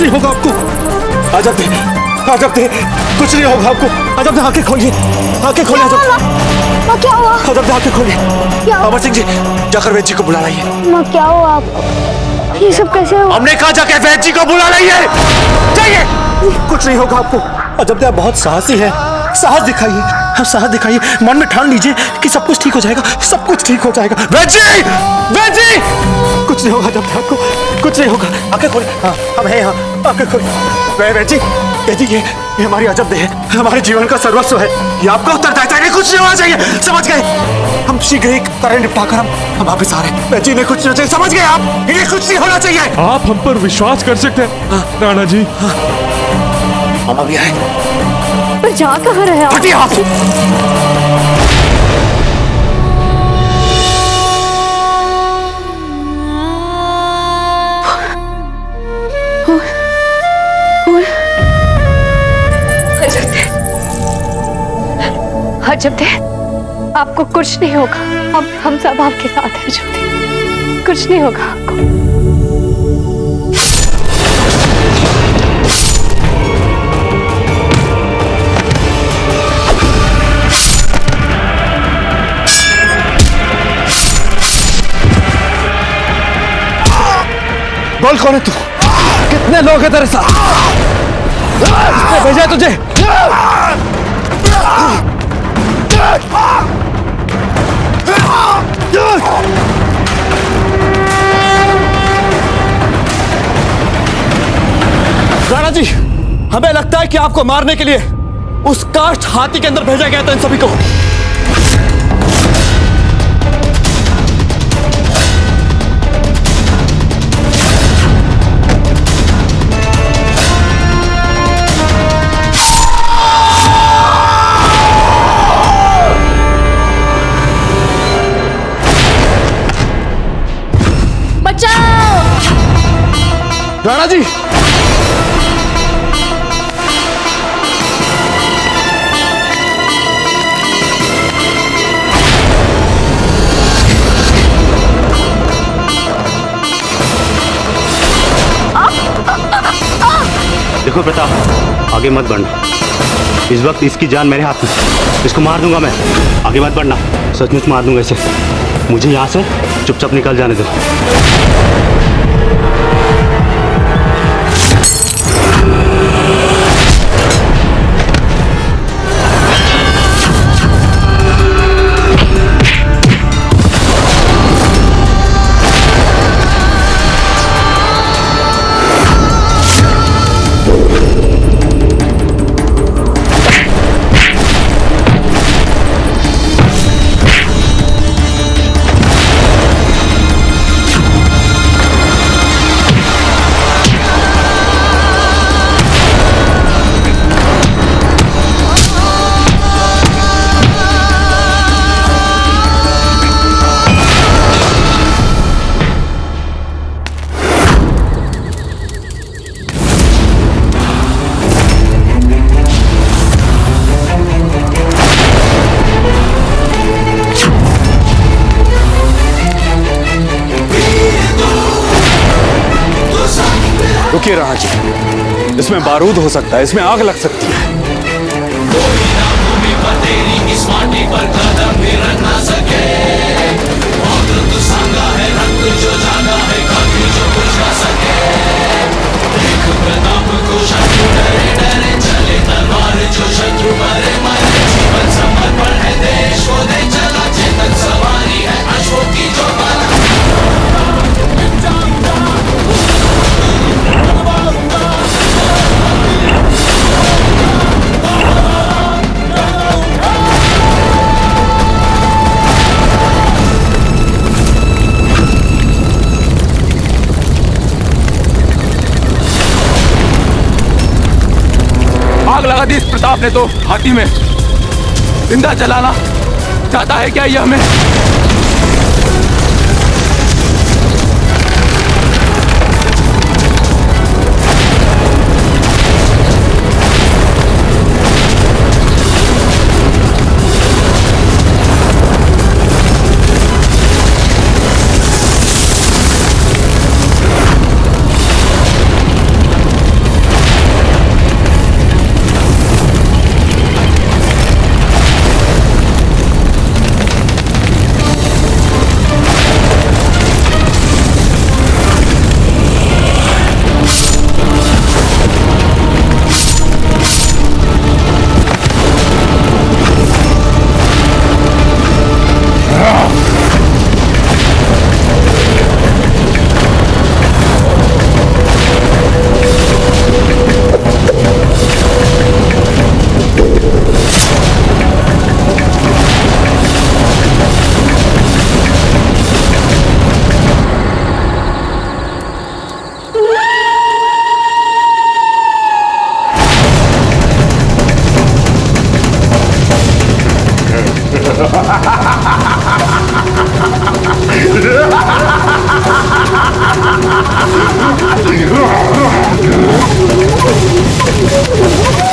नहीं होगा आपको। अजब दे, अजब दे, कुछ नहीं होगा आपको। अजब दे, आंखें खोलिए, आंखें खोलिए। माँ क्या हुआ? अजब दे, आंखें खोलिए। अमर सिंह जी, जाकर वैद जी को बुला लाइए। माँ क्या हुआ आपको? ये सब कैसे हुआ? हमने कहा जाके वैद जी को बुला लाइए। जाइए। कुछ नहीं होगा आपको। अजब दे, आप बहुत साहसी है, साहस दिखाइए, आप साहस दिखाइए। मन में ठान लीजिए कि सब कुछ ठीक हो जाएगा, सब कुछ ठीक हो जाएगा। वैद जी, वैद जी, कुछ नहीं होगा जब तक आपको, कुछ नहीं होगा। आंखें खोलिए। हाँ, हम हैं यहाँ, आंखें खोलिए। वैद जी, वैद जी, ये हमारी अजब दे है, हमारे जीवन का सर्वस्व है। ये आपका उत्तरदायित्व है, कुछ नहीं होना चाहिए, समझ गए? हम शीघ्र एक कार्य निपटा कर हम वापस आ रहे हैं। वैद जी ने कुछ नहीं होना चाहिए, समझ गए आप? इन्हें कुछ नहीं होना चाहिए। आप हम पर विश्वास कर सकते हैं राणा जी। हम अभी आए। पर जा कहाँ रहे आप? हटिए आप। अजब थे, आपको कुछ नहीं होगा। हम सब आपके साथ हैं। अजब थे, कुछ नहीं होगा आपको। बोल कौन है तू? कितने लोग हैं तेरे साथ? किसने भेजा तुझे? राणा जी, हमें लगता है कि आपको मारने के लिए उस काष्ठ हाथी के अंदर भेजा गया था इन सभी को। राणा जी, देखो प्रताप, आगे मत बढ़ना। इस वक्त इसकी जान मेरे हाथ में, इसको मार दूंगा मैं। आगे मत बढ़ना, सचमुच मार दूंगा इसे। मुझे यहाँ से चुपचाप निकल जाने दो। रुकिए राणा जी, इसमें बारूद हो सकता है, इसमें आग लग सकती है। आग लगा दी इस प्रताप ने तो हाथी में। जिंदा जलाना चाहता है क्या ये हमें?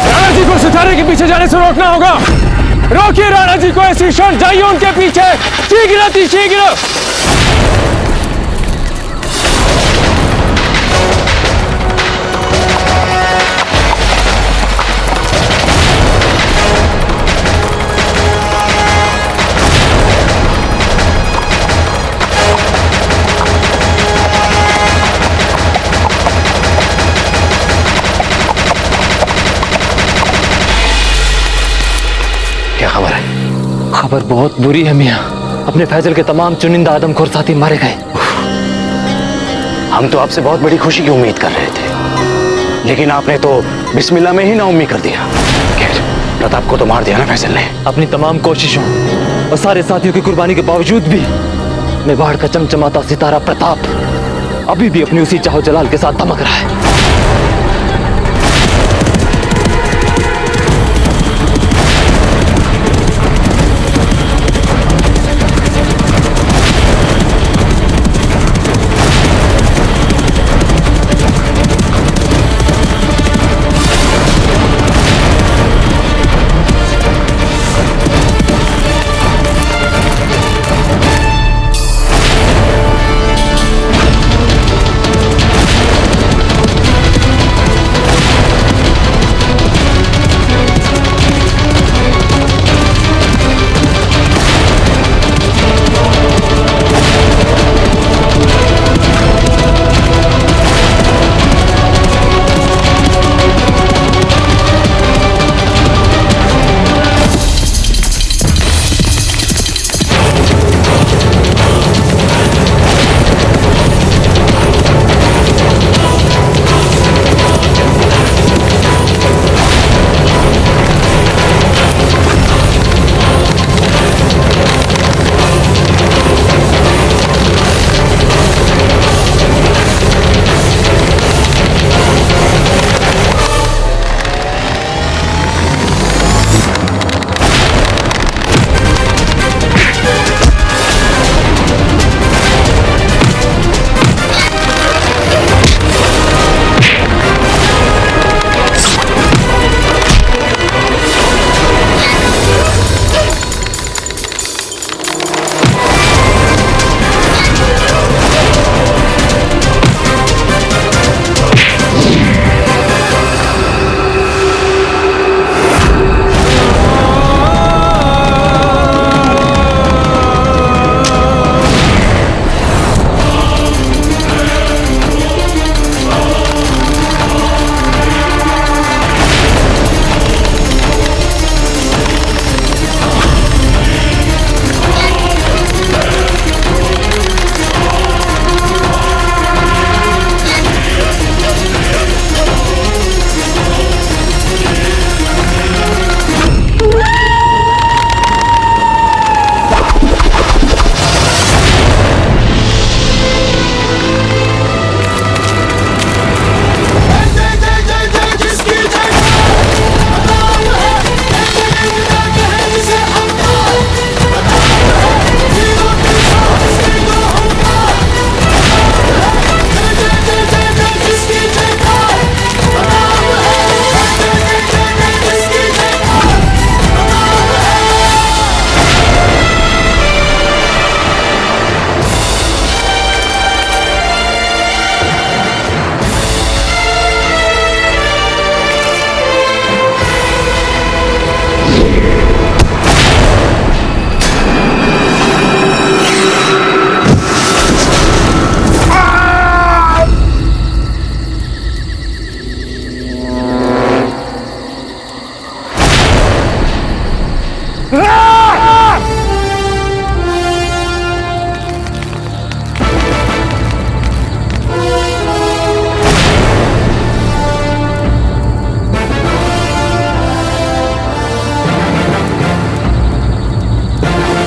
राणा जी को सितारे के पीछे जाने से रोकना होगा। रोकिए राणा जी को, ऐसी क्षण जाइए उनके पीछे, शीघ्र शीघ्र। क्या खबर है? खबर बहुत बुरी है मियाँ। अपने फैजल के तमाम चुनिंदा आदमखोर साथी मारे गए। हम तो आपसे बहुत बड़ी खुशी की उम्मीद कर रहे थे, लेकिन आपने तो बिस्मिल्लाह में ही नाउम्मीद कर दिया। खैर, प्रताप को तो मार दिया ना फैजल ने। अपनी तमाम कोशिशों और सारे साथियों की कुर्बानी के बावजूद भी मेवाड़ का चमचमाता सितारा प्रताप अभी भी अपनी उसी चाहो जलाल के साथ दमक रहा है।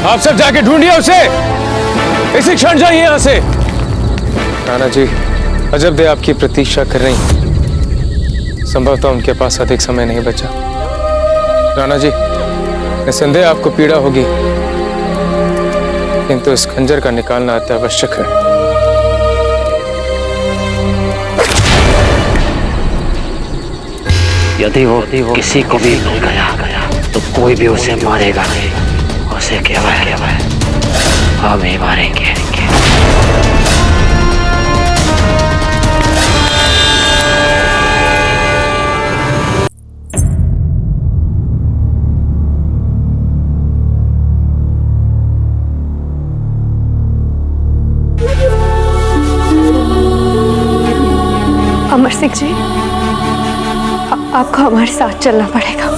आप सब जाके ढूंढिए उसे, इसी क्षण जाइए यहां से। राणा जी अजब दे आपकी प्रतीक्षा कर रही, संभवतः उनके पास अधिक समय नहीं बचा। राणा जी निसंदेह आपको पीड़ा होगी, किंतु इस खंजर का निकालना अति आवश्यक है। यदि वो किसी को भी मिल गया तो कोई भी उसे मारेगा नहीं, उसे केवल हम ही मारेंगे। अमर सिंह जी, आपको हमारे साथ चलना पड़ेगा।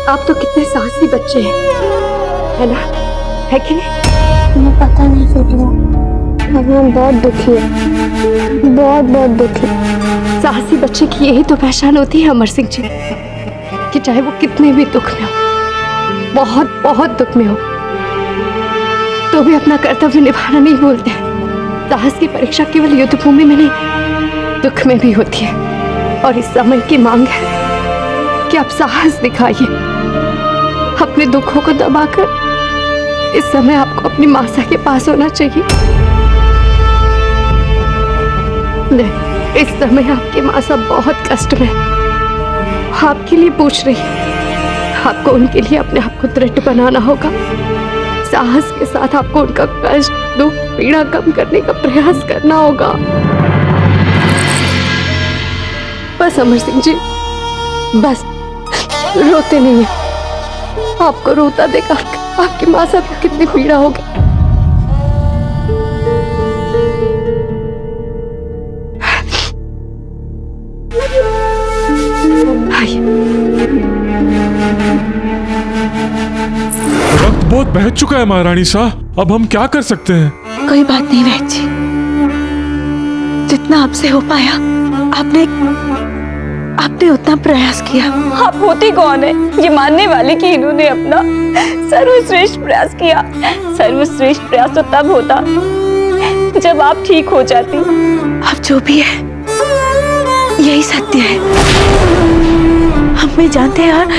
आप तो कितने साहसी बच्चे हैं, है ना? है कि नहीं? मैं पता नहीं सुधरा, मैं बहुत दुखी है, बहुत दुखी। साहसी बच्चे की यही तो पहचान होती है अमर सिंह जी, कि चाहे वो कितने भी दुख में हो, बहुत दुख में हो, तो भी अपना कर्तव्य निभाना नहीं भूलते हैं। साहस की परीक्षा केवल युद्ध भूमि में नहीं, दुख में भी होती है। और इस समय की मांग है कि आप साहस दिखाइए, अपने दुखों को दबाकर। इस समय आपको अपनी मासा के पास होना चाहिए। नहीं, इस समय आपकी मासा बहुत कष्ट में आपके लिए पूछ रही है। आपको उनके लिए अपने आप को दृढ़ बनाना होगा। साहस के साथ आपको उनका कष्ट, दुख, पीड़ा कम करने का प्रयास करना होगा। बस अमर सिंह जी, बस रोते नहीं है। आपको रोता देखा आपकी मासा को कितनी पीड़ा होगी। वक्त बहुत बह चुका है महारानी साहब, अब हम क्या कर सकते हैं? कोई बात नहीं वैद्य जी, जितना आपसे हो पाया आपने उतना प्रयास किया। आप होती कौन है ये मानने वाले कि इन्होंने अपना सर्वश्रेष्ठ प्रयास किया। सर्वश्रेष्ठ प्रयास तो तब होता जब आप ठीक हो जाती। आप जो भी है यही सत्य है, हम भी जानते हैं। और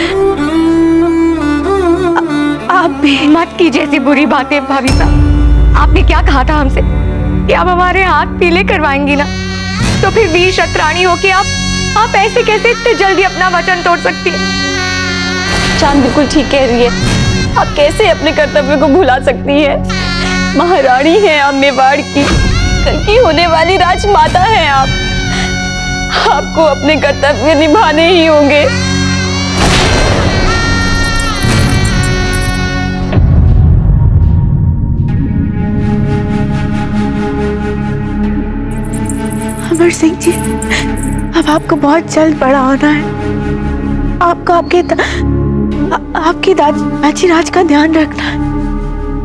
आप भी मत कीजिए ऐसी बुरी बातें भाभी साहब। आपने क्या कहा था हमसे कि आप हमारे हाथ पीले करवाएंगी ना? तो फिर वीर शतरानी हो के आप ऐसे कैसे इतने जल्दी अपना वचन तोड़ सकती है? चांद बिल्कुल ठीक कह रही है। आप कैसे अपने कर्तव्य को भुला सकती है? महारानी हैं आप मेवाड़ की, कल की होने वाली राजमाता हैं आप। आपको अपने कर्तव्य निभाने ही होंगे। अमर सिंह जी, अब आपको बहुत जल्द बड़ा होना है। आपको आपकी दाची राज का ध्यान रखना है,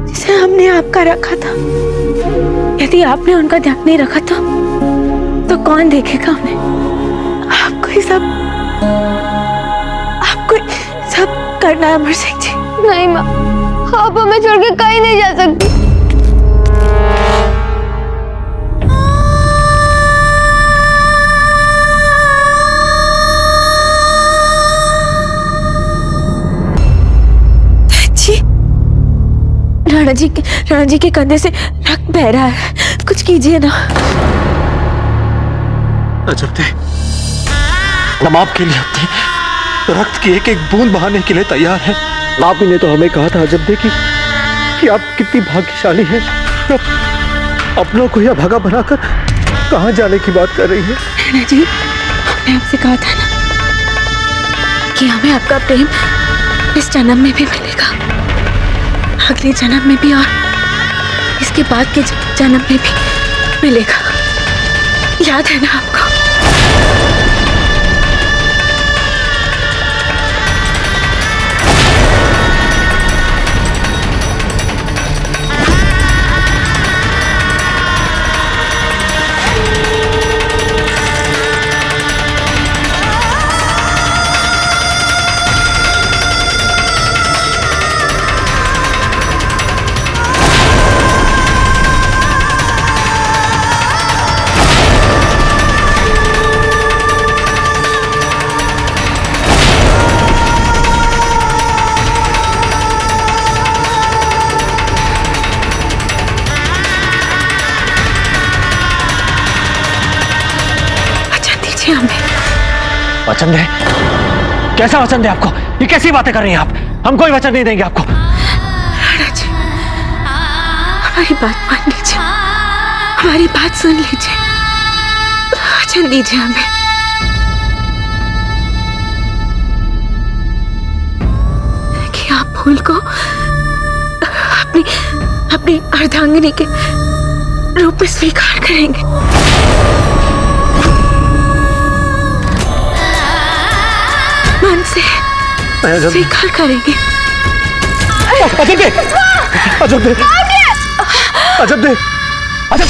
जिसे हमने आपका रखा था। यदि आपने उनका ध्यान नहीं रखा तो कौन देखेगा उन्हें? आपको ही सब करना है अमर सिंह जी। नहीं माँ, आप हमें छोड़ के कहीं नहीं जा सकती। राणा जी के कंधे से रक्त बह रहा है, कुछ कीजिए ना। अजब हम आपके लिए अपने रक्त की एक एक बूंद बहाने के लिए तैयार हैं। आप ही ने तो हमें कहा था अजब दे कि आप कितनी भाग्यशाली हैं, अपनों को यह भगा बनाकर कहां जाने की बात कर रही है। राणा जी, मैंने आपसे कहा था ना कि हमें आपका प्रेम इस जन्म में भी मिलेगा, अगले जन्म में भी, और इसके बाद के जन्म में भी मिलेगा। याद है ना आपको? दीजिए हमें। वचन दे? कैसा वचन दे आपको? ये कैसी बातें कर रही हैं आप? हम कोई वचन नहीं देंगे आपको। राणा जी, हमारी बात मान लीजिए, हमारी बात सुन लीजिए, वचन दीजिए हमें। कि आप फूल को अपनी अपनी अर्धांगिनी के रूप में स्वीकार करेंगे। मन से स्वीकार करेंगे। अजब दे, अजब दे, अजब दे, अजब